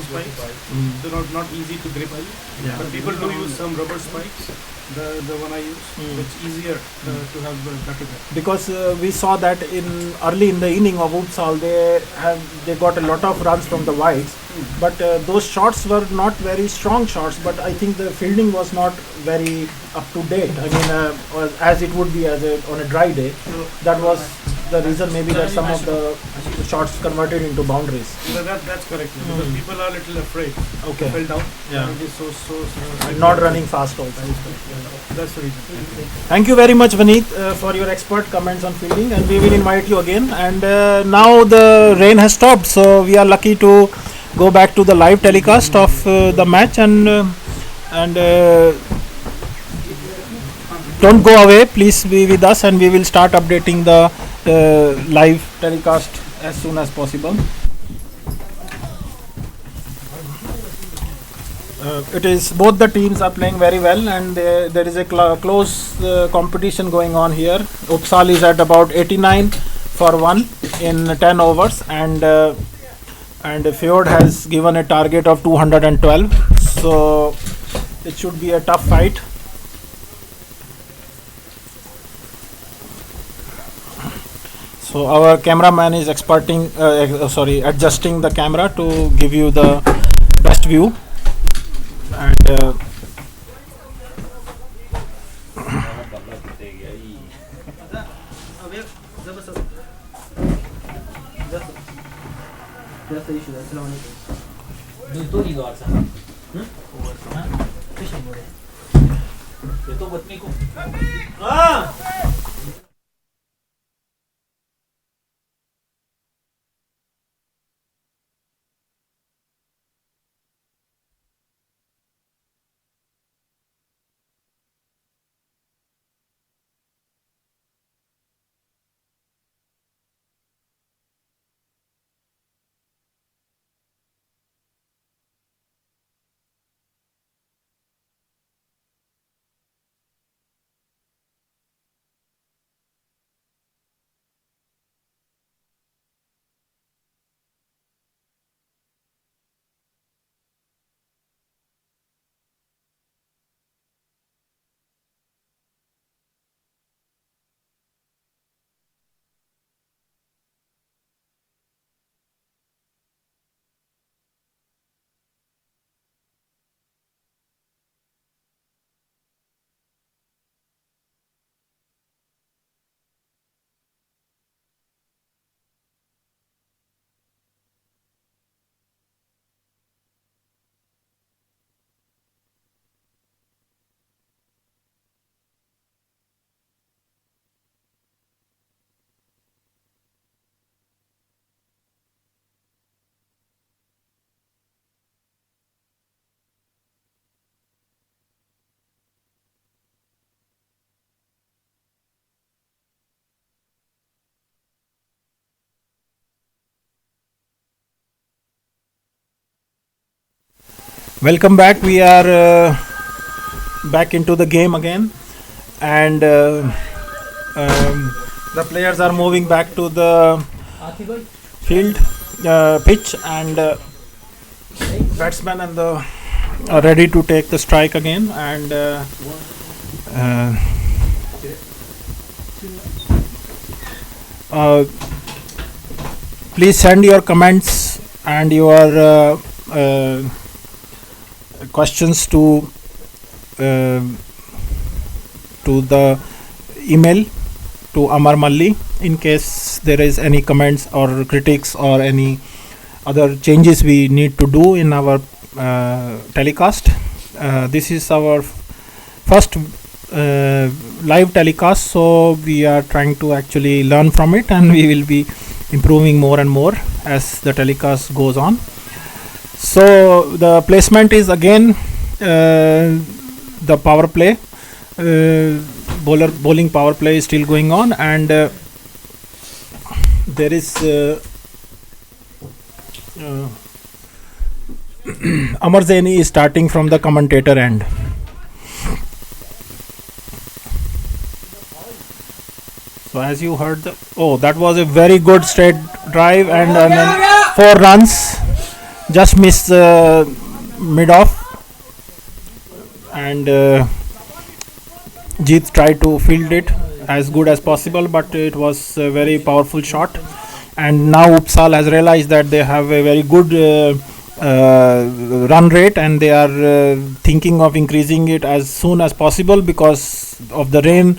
spikes. They're not easy to grip. Yeah. But people do use some rubber spikes. The one I use, it's easier to have better grip. Because we saw that early in the inning of Uppsal, they got a lot of runs from the wides, but those shots were not very strong shots. But I think the fielding was not very up to date. I mean, as it would be on a dry day. That was the reason maybe that some of the shots converted into boundaries. That's correct. Because people are a little afraid. Okay. Fell down. Yeah. And it is so And not running fast also. That's the reason. Thank you very much, Vaneet, for your expert comments on fielding, and we will invite you again. And now the rain has stopped, so we are lucky to go back to the live telecast of the match. And don't go away, please be with us, and we will start updating the live telecast as soon as possible. It is both the teams are playing very well, and there is a close competition going on here. Uppsal is at about 89 for 1 in 10 overs, and Fjord has given a target of 212. So it should be a tough fight. So our cameraman is adjusting the camera to give you the best view. And welcome back. We are back into the game again, and the players are moving back to the field pitch, and batsmen and the are ready to take the strike again. And please send your comments and your questions to the email to Amar Malli in case there is any comments or critics or any other changes we need to do in our telecast. This is our first live telecast, so we are trying to actually learn from it, and we will be improving more and more as the telecast goes on. So the placement is again the power play, bowling power play is still going on, and there is Amar Zaini is starting from the commentator end. So as you heard, that was a very good straight drive, and then 4 runs just missed mid off, and Jeet tried to field it as good as possible, but it was a very powerful shot. And now Uppsal has realized that they have a very good run rate, and they are thinking of increasing it as soon as possible because of the rain.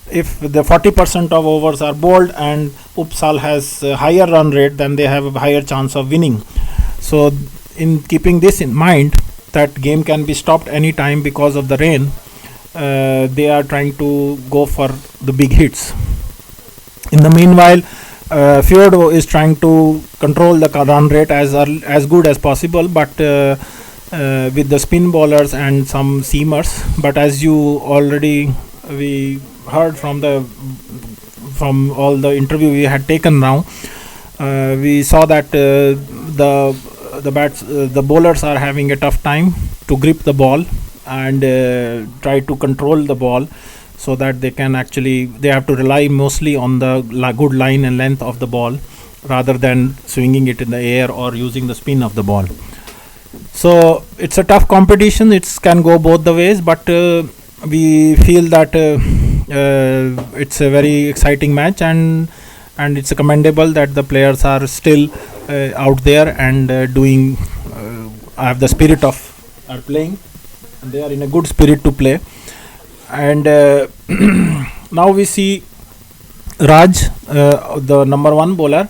If the 40% of overs are bowled and Uppsal has a higher run rate, then they have a higher chance of winning. So in keeping this in mind, that game can be stopped anytime because of the rain, they are trying to go for the big hits. In the meanwhile, Fjord is trying to control the run rate as good as possible, but with the spin bowlers and some seamers. But as you already we heard from all the interview we had taken now, we saw that the bowlers are having a tough time to grip the ball and try to control the ball, so that they have to rely mostly on the good line and length of the ball rather than swinging it in the air or using the spin of the ball. So it's a tough competition. It can go both the ways, but we feel that it's a very exciting match, and it's commendable that the players are still out there and have the spirit of are playing, and they are in a good spirit to play. And now we see Raj, the number one bowler,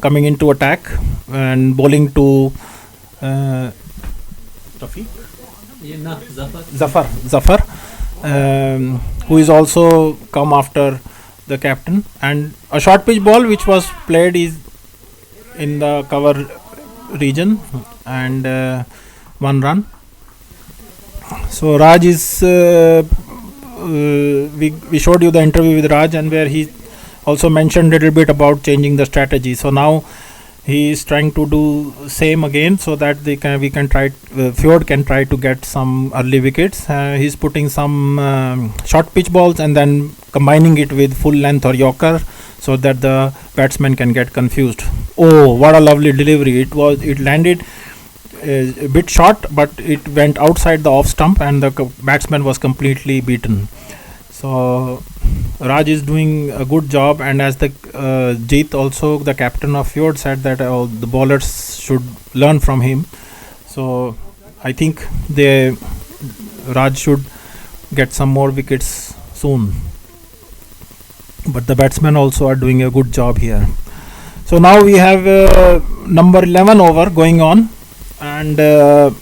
coming into attack and bowling to Zafar, who is also come after the captain, and a short pitch ball which was played is in the cover region, and 1 run. So Raj is we showed you the interview with Raj, and where he also mentioned a little bit about changing the strategy. So now he is trying to do same again, so that we can try Fjord can try to get some early wickets. He's putting some short pitch balls and then combining it with full length or yorker, so that the batsman can get confused. Oh, what a lovely delivery! It landed a bit short, but it went outside the off stump, and the batsman was completely beaten. So Raj is doing a good job, and as the Jeet, also the captain of Fjord, said that the bowlers should learn from him. So I think Raj should get some more wickets soon. But the batsmen also are doing a good job here. So now we have number 11 over going on, and the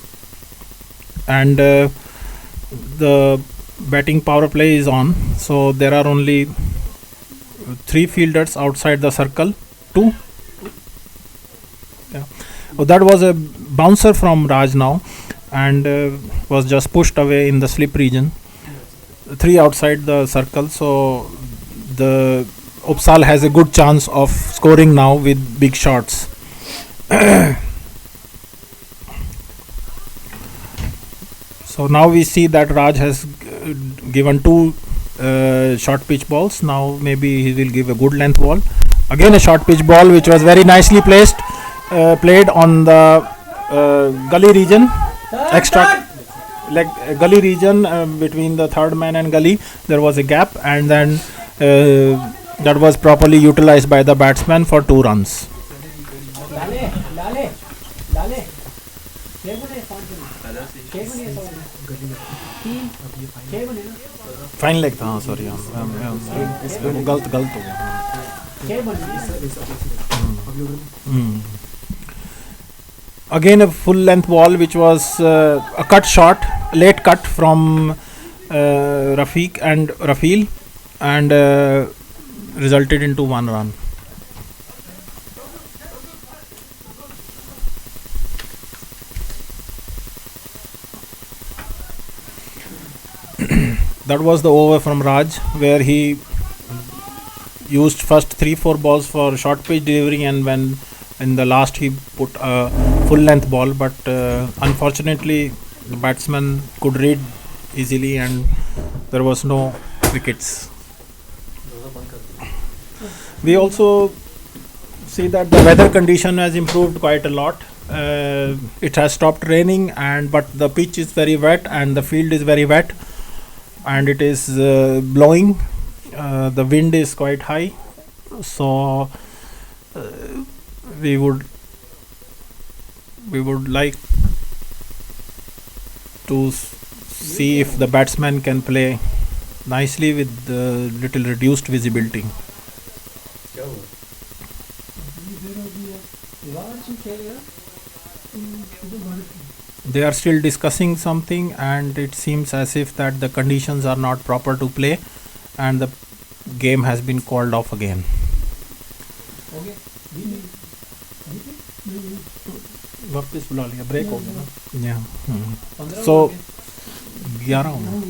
batting power play is on. So there are only 3 fielders outside the circle. 2. Yeah. Oh, that was a bouncer from Raj now, and was just pushed away in the slip region. 3 outside the circle. So the Uppsal has a good chance of scoring now with big shots. So now we see that Raj has given 2 short pitch balls. Now maybe he will give a good length ball. Again a short pitch ball which was very nicely played on the gully region, gully region between the third man and gully. There was a gap, and then that was properly utilized by the batsman for 2 runs. Fine leg था, sorry गलत हो गया. Again a full length ball which was a cut shot, late cut from Rafiq and resulted into 1 run. That was the over from Raj, where he used first 3-4 balls for short pitch delivery, and when in the last he put a full length ball, but unfortunately the batsman could read easily and there was no wickets. We also see that the weather condition has improved quite a lot, it has stopped raining, and but the pitch is very wet and the field is very wet, and it is blowing. The wind is quite high, so we would like to see if the batsman can play nicely with little reduced visibility. They are still discussing something, and it seems as if that the conditions are not proper to play, and the game has been called off again. वापस बुला लिया, break हो गया ना. Yeah. So 11 हो गया.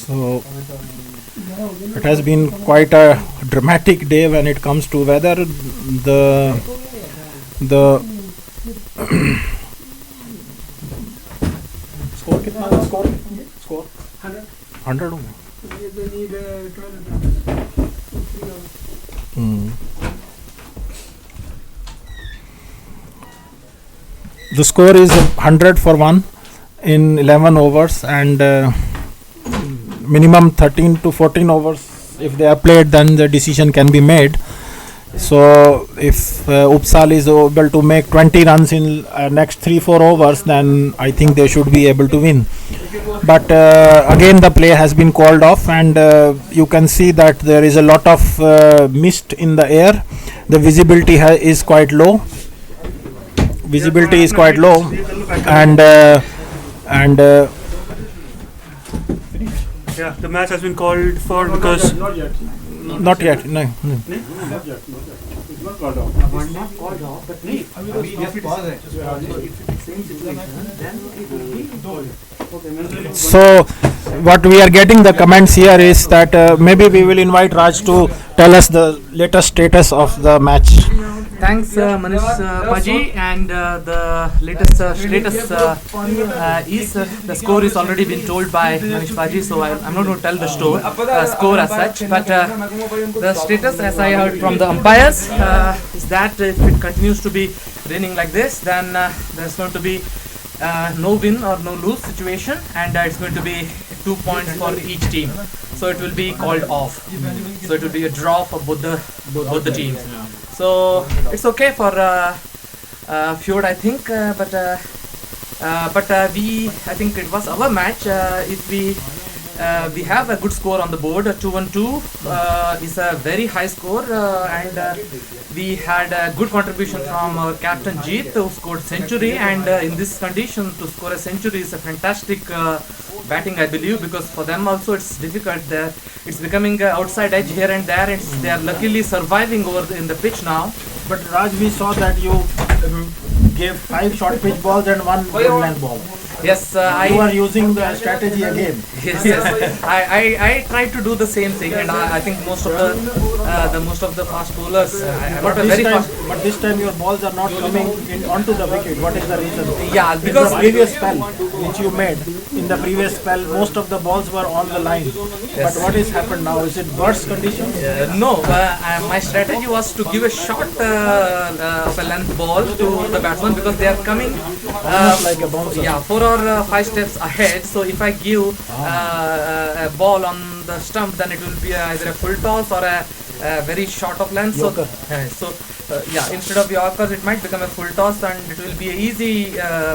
So it has been quite a dramatic day when it comes to weather. The score कितना है? Score 100 हो गया. They need 12. The score is 100 for 1 in 11 overs, and minimum 13 to 14 overs if they are played, then the decision can be made. So if Uppsala is able to make 20 runs in next 3-4 overs, then I think they should be able to win. But again the play has been called off, and you can see that there is a lot of mist in the air. The visibility is quite low. Visibility is quite low, and yeah, the match has been called for because Not yet. not yet. No. Not yet. It's not called off. So what we are getting the comments here is that maybe we will invite Raj to tell us the latest status of the match. Thanks, Manish Paji, and the latest status is the score is already been told by Manish Paji, so I'm not going to tell the score as such, but the status, as I heard from the umpires, is that if it continues to be raining like this, then there's going to be no win or no lose situation, and it's going to be 2 points for each team. So it will be called off. So it will be a draw for both the teams. So it's okay for Fjord, I think, but I think it was our match. If we have a good score on the board, 2-1-2 is a very high score, and we had a good contribution from our captain Jeet, who scored century, and in this condition to score a century is a fantastic batting, I believe, because for them also it's difficult. It's becoming outside edge here and there, and they are luckily surviving in the pitch now. But Raj, we saw that you gave 5 short pitch balls and 1 good length ball. Yes, You are using the strategy again. Yes. I tried to do the same thing, and I think most of the fast bowlers. I'm not a very fast. But this time your balls are not coming onto the wicket. What is the reason? Yeah, In because the previous spell which you made, in the previous spell, most of the balls were on the line. But what has happened now? Is it worse conditions? No, my strategy was to give a shot of a length ball to the batsman, because they are coming Almost like a bouncer. yeah, 4 or 5 steps ahead. So if I give a ball on the stump, then it will be either a full toss or a very short of length. Yorker. Yeah, instead of Yorker, it might become a full toss, and it will be an easy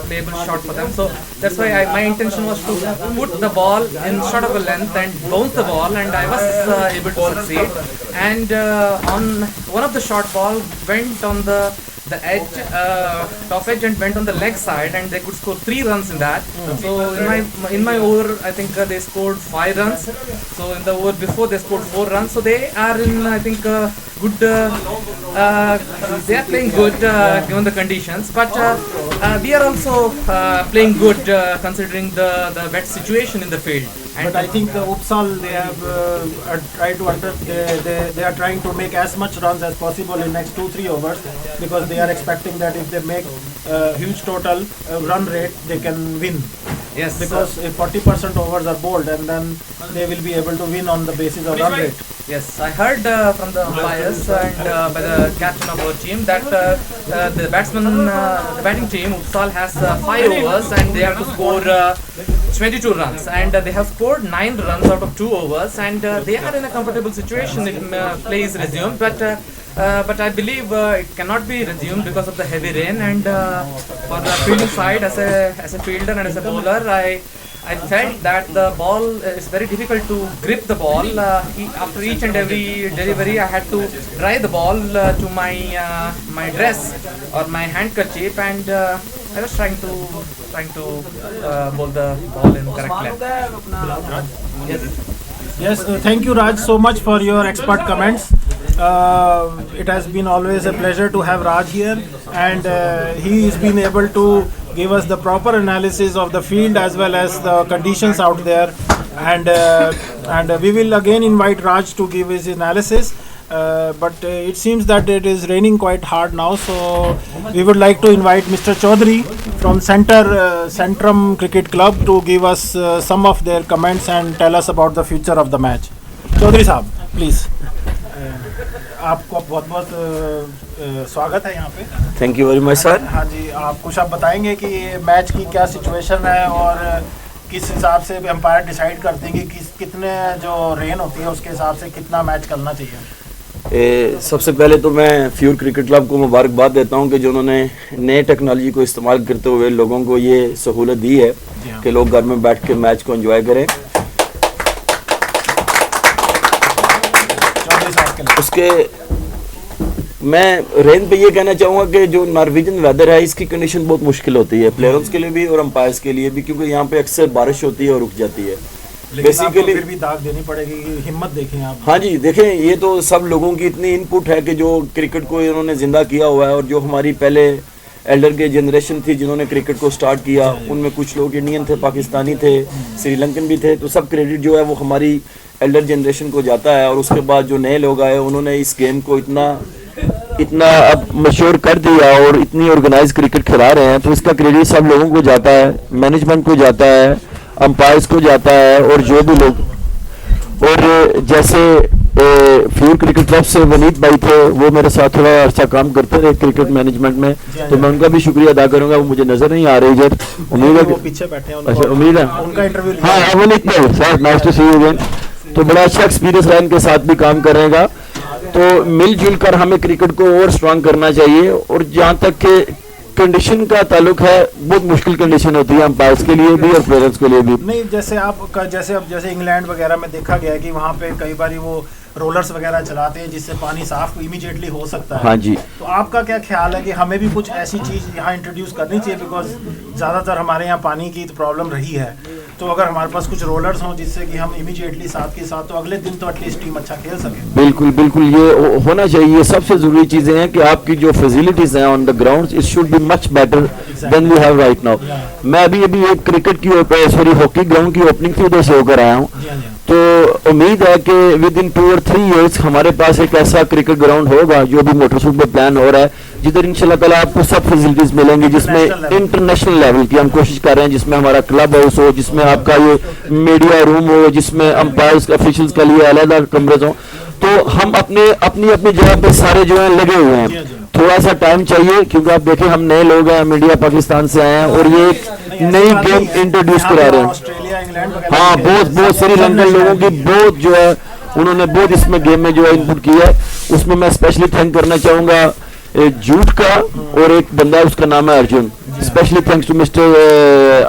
playable shot for them. So that's why my intention was to put the ball in short of a length and bounce the ball, and I was able to succeed. And on one of the short ball went on the edge, top edge, and went on the leg side, and they could score 3 runs in that. So in my over, I think they scored 5 runs. So in the over before, they scored 4 runs. So they are in, I think, good. They are playing good given the conditions, but we are also playing good considering the wet situation in the field. And But I think the Uppsala, they have they are trying to make as much runs as possible in next 2-3 overs, because they are expecting that if they make huge total run rate, they can win. Yes. Because if 40% overs are bowled, and then they will be able to win on the basis of run rate. Yes, I heard from the umpires and by the captain of our team that the batting team Uppsal has 5 overs and they have to score 22 runs, and they have scored 9 runs out of 2 overs, and they are in a comfortable situation if play is resumed. But I believe it cannot be resumed because of the heavy rain, and for the fielding side, as a fielder and as a bowler, I felt that the ball is very difficult to grip the ball. After each and every delivery, I had to dry the ball to my dress or my handkerchief, and I was trying to bowl the ball in correct length. Yes, thank you, Raj, so much for your expert comments. It has been always a pleasure to have Raj here, and he has been able to give us the proper analysis of the field as well as the conditions out there, and we will again invite Raj to give his analysis. But it seems that it is raining quite hard now, so we would like to invite Mr. Chaudhary from Centrum Cricket Club to give us some of their comments and tell us about the future of the match. Chaudhary साहब, please. आपको बहुत बहुत स्वागत है यहाँ पे. Thank you very much sir. हाँ जी, आप कुछ बताएंगे कि मैच की क्या सिचुएशन है और किस हिसाब से एम्पायर डिसाइड करते हैं कि कितने जो रेन होती है उसके हिसाब से कितना मैच करना चाहिए. सबसे पहले तो मैं फ्यूर क्रिकेट क्लब को मुबारकबाद देता हूँ कि जो उन्होंने नए टेक्नोलॉजी को इस्तेमाल करते हुए लोगों को ये सहूलत दी है कि लोग घर में बैठ के मैच को एंजॉय करें. उसके मैं रेन पे ये कहना चाहूँगा कि जो नॉर्वेजियन वेदर है इसकी कंडीशन बहुत मुश्किल होती है प्लेयर्स के लिए भी और अंपायर्स के लिए भी, क्योंकि यहाँ पे अक्सर बारिश होती है और रुक जाती है. बेसिकली फिर भी दाग देनी पड़ेगी, हिम्मत देखें आप. हाँ जी, देखें, ये तो सब लोगों की इतनी इनपुट है कि जो क्रिकेट को इन्होंने जिंदा किया हुआ है, और जो हमारी पहले एल्डर के जनरेशन थी जिन्होंने क्रिकेट को स्टार्ट किया, उनमें कुछ लोग इंडियन थे, पाकिस्तानी थे, श्रीलंकन भी थे, तो सब क्रेडिट जो है वो हमारी एल्डर जनरेशन को जाता है. और उसके बाद जो नए लोग आए उन्होंने इस गेम को इतना अब मशहूर कर दिया और इतनी ऑर्गेनाइज क्रिकेट खिला रहे हैं, तो इसका क्रेडिट सब लोगों को जाता है, मैनेजमेंट को जाता है, अंपायर्स को जाता है, और जो भी लोग. और जैसे फ्यूर क्रिकेट क्लब से वनीत भाई थे, वो मेरे साथ थोड़ा अच्छा काम करते रहे क्रिकेट मैनेजमेंट में, तो मैं उनका भी शुक्रिया अदा करूंगा. वो मुझे नजर नहीं आ रही इधर, उम्मीद है वो पीछे बैठे हैं. अच्छा, उम्मीद है उनका इंटरव्यू. हाँ, वनीत भाई sir, nice to see you again. तो बड़ा अच्छा एक्सपीरियंस है, इनके साथ भी काम करेगा, तो मिलजुल कर हमें क्रिकेट को और स्ट्रांग करना चाहिए. और जहाँ तक के कंडीशन का ताल्लुक है, बहुत मुश्किल कंडीशन होती है अंपायर्स के लिए भी और प्लेयर्स के लिए भी. नहीं, जैसे इंग्लैंड वगैरह में देखा गया है कि वहाँ पे कई बार वो रोलर्स वगैरह चलाते हैं जिससे पानी साफ इमीडिएटली हो सकता है. हाँ जी. तो आपका क्या ख्याल है कि हमें भी कुछ ऐसी चीज़ यहाँ इंट्रोड्यूस करनी चाहिए, बिकॉज ज़्यादातर हमारे यहाँ पानी की तो प्रॉब्लम रही है, तो अगर हमारे पास कुछ रोलर्स हों जिससे कि हम इमीडिएटली साथ के साथ तो अगले दिन तो एटलीस्ट टीम अच्छा खेल सके. बिल्कुल बिल्कुल, ये होना चाहिए. सबसे ज़रूरी चीज़ें हैं कि आपकी जो फैसिलिटीज़ हैं on the ground, it should be much better than we have right now. मैं अभी एक क्रिकेट की हॉकी ग्राउंड की ओपनिंग थी, उधर से होकर आया हूँ, तो उम्मीद है कि विद इन 2 or 3 years हमारे पास एक ऐसा क्रिकेट ग्राउंड होगा जो भी मोटरसूट पे प्लान हो रहा है, जिधर इंशाल्लाह ताला आपको सब फैसिलिटीज मिलेंगी, जिसमें इंटरनेशनल लेवल की हम कोशिश कर रहे हैं, जिसमें हमारा क्लब हाउस हो, जिसमें आपका ये मीडिया रूम हो, जिसमें अंपायर्स ऑफिशियल्स के लिए अलग कमरे हो. तो हम अपनी जगह पे सारे जो है लगे हुए हैं. थोड़ा सा टाइम चाहिए, क्योंकि आप देखें हम नए लोग हैं, मीडिया पाकिस्तान से आए हैं और ये एक नई गेम इंट्रोड्यूस करा रहे हैं. हाँ, बहुत श्रीलंकन लोगों की बहुत जो है उन्होंने बहुत इसमें गेम में जो है इनपुट किया है. उसमें मैं स्पेशली थैंक करना चाहूँगा जूट का, और एक बंदा है उसका नाम है Arjun. Especially thanks to Mr.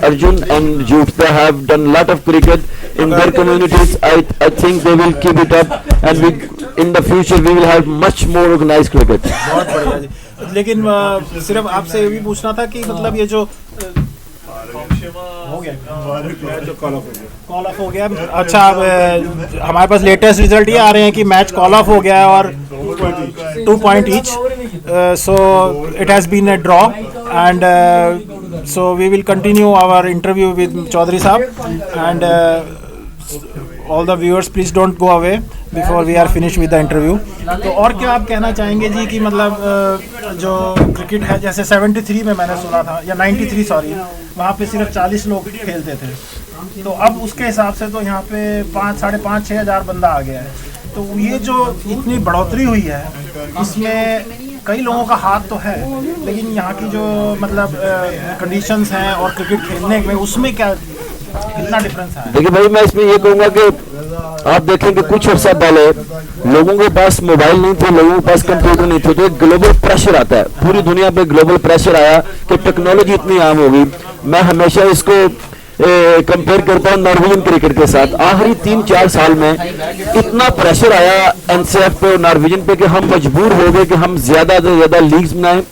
Arjun and Jute. They have done a lot of cricket in their communities. I think they will keep it up, and in the future we will have much more organized cricket. बहुत बढ़िया जी. लेकिन सिर्फ आपसे ये भी पूछना था कि मतलब ये जो हो गया कॉल ऑफ हो गया. अच्छा, अब हमारे पास लेटेस्ट रिजल्ट ये आ रहे हैं कि मैच कॉल ऑफ हो गया है और 2 point each. So it has been a draw, and so we will continue our interview with Chaudhary Saab, and all the viewers please don't go away before we are finish with the interview. तो और क्या आप कहना चाहेंगे जी कि मतलब जो cricket है, जैसे 73 में मैंने सुना था या 93 सॉरी, वहाँ पे सिर्फ 40 लोग खेलते थे, तो अब उसके हिसाब से तो यहाँ पे 5,500-6 हज़ार बंदा आ गया है। तो ये जो इतनी बढ़ोतरी हुई है इसमें कई लोगों का हाथ तो है, लेकिन यहाँ की जो मतलब कंडीशंस हैं और क्रिकेट खेलने में उसमें क्या कितना डिफरेंस है? देखिए भाई, मैं इसमें ये कहूँगा कि आप देखें कि कुछ अर्सा पहले लोगों के पास मोबाइल नहीं थे, लोगों के पास कंप्यूटर नहीं थे, तो एक ग्लोबल प्रेशर आता है, पूरी दुनिया पे ग्लोबल प्रेशर आया कि टेक्नोलॉजी इतनी आम हो गई। मैं हमेशा इसको कंपेयर करता हूँ नॉर्वेजियन क्रिकेट के साथ। आखिरी 3-4 साल में इतना प्रेशर आया एनसीएफ पे और नॉर्वेजियन पे कि हम मजबूर हो गए कि हम ज्यादा से ज्यादा लीग्स बनाएं,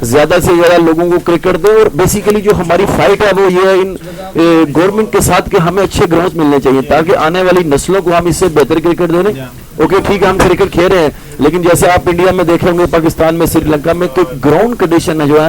ज्यादा से ज्यादा लोगों को क्रिकेट दें। और बेसिकली जो हमारी फाइट है वो ये है इन गवर्नमेंट के साथ कि हमें अच्छे ग्राउंड मिलने चाहिए ताकि आने वाली नस्लों को हम इससे बेहतर क्रिकेट दे रहे हैं। ओके ठीक है, हम क्रिकेट खेल रहे हैं, लेकिन जैसे आप इंडिया में देखे होंगे, पाकिस्तान में, श्रीलंका में, तो ग्राउंड कंडीशन है जो है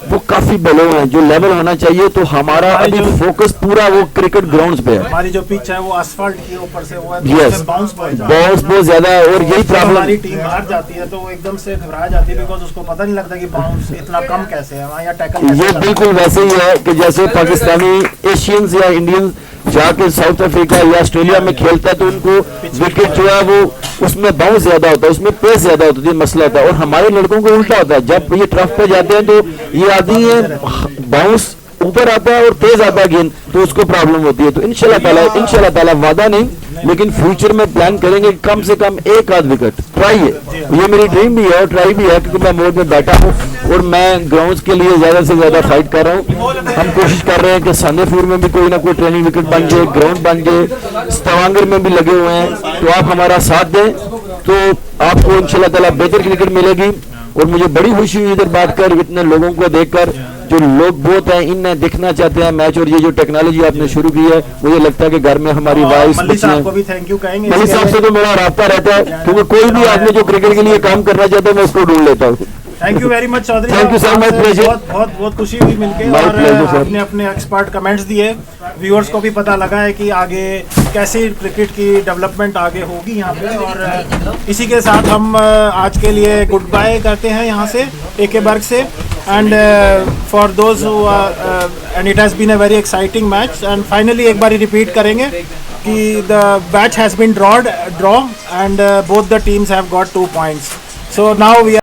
वो काफी बेलो है, जो लेवल होना चाहिए। तो हमारा अभी फोकस पूरा वो क्रिकेट ग्राउंड्स पे है। हमारी जो पिच है वो asphalt के ऊपर से वो है, यस, बाउंस बहुत ज्यादा है। और यही प्रॉब्लम, हमारी टीम बाहर जाती है तो वो एकदम से घबरा जाती है बिकॉज उसको पता नहीं लगता कि बाउंस इतना कम कैसे है वहाँ, या टैकल ये बिल्कुल वैसे ही है कि जैसे पाकिस्तानी एशियंस या इंडियंस जाके साउथ अफ्रीका या ऑस्ट्रेलिया में खेलता है तो उनको विकेट जो है वो उसमें बाउंस ज्यादा होता है, उसमें पेस ज्यादा होती है, मसला होता है। और हमारे लड़कों को उल्टा होता है, जब ये ट्रफ पे जाते हैं तो ये आदमी है बाउंस ऊपर आता है और तेज आता है गेंद, तो उसको प्रॉब्लम होती है। तो इंशाल्लाह ताला वादा नहीं, लेकिन फ्यूचर में प्लान करेंगे कम से कम एक आध विकेट ट्राई है, ये मेरी ड्रीम भी है और ट्राई भी है, क्योंकि मैं मोड में बैठा हूँ और मैं ग्राउंड्स के लिए ज्यादा से ज्यादा फाइट कर रहा हूँ। हम कोशिश कर रहे हैं कि सानेपुर में भी कोई ना कोई ट्रेनिंग विकेट बन जाए, ग्राउंड बन जाए, stavanger में भी लगे हुए हैं। तो आप हमारा साथ दें तो आपको इंशाल्लाह ताला बेहतर क्रिकेट मिलेगी। और मुझे बड़ी खुशी हुई इधर बात कर, इतने लोगों को देखकर, जो लोग बहुत हैं इन्हें देखना चाहते हैं मैच। और ये जो टेक्नोलॉजी आपने शुरू की है, मुझे लगता है कि घर में हमारी वाइफ, मल्लिक साहब को भी थैंक यू कहेंगे। मल्लिक साहब से तो मेरा राब्ता रहता है, क्योंकि कोई भी आदमी जो क्रिकेट के लिए काम करना चाहता है मैं उसको ढूंढ लेता हूँ। Thank you very much Chaudhary, thank you sir, my pleasure. बहुत खुशी हुई मिलके, My और pleasure, sir. आपने अपने एक्सपर्ट कमेंट्स दिए, व्यूअर्स को भी पता लगा है कि आगे कैसे क्रिकेट की डेवलपमेंट आगे होगी यहाँ पे। और इसी के साथ हम आज के लिए गुड बाय करते हैं यहाँ से AK बर्ग से। And for those and it has been a very exciting match. And finally एक बार रिपीट करेंगे कि the match has been draw and both the teams have got 2 points. So now we are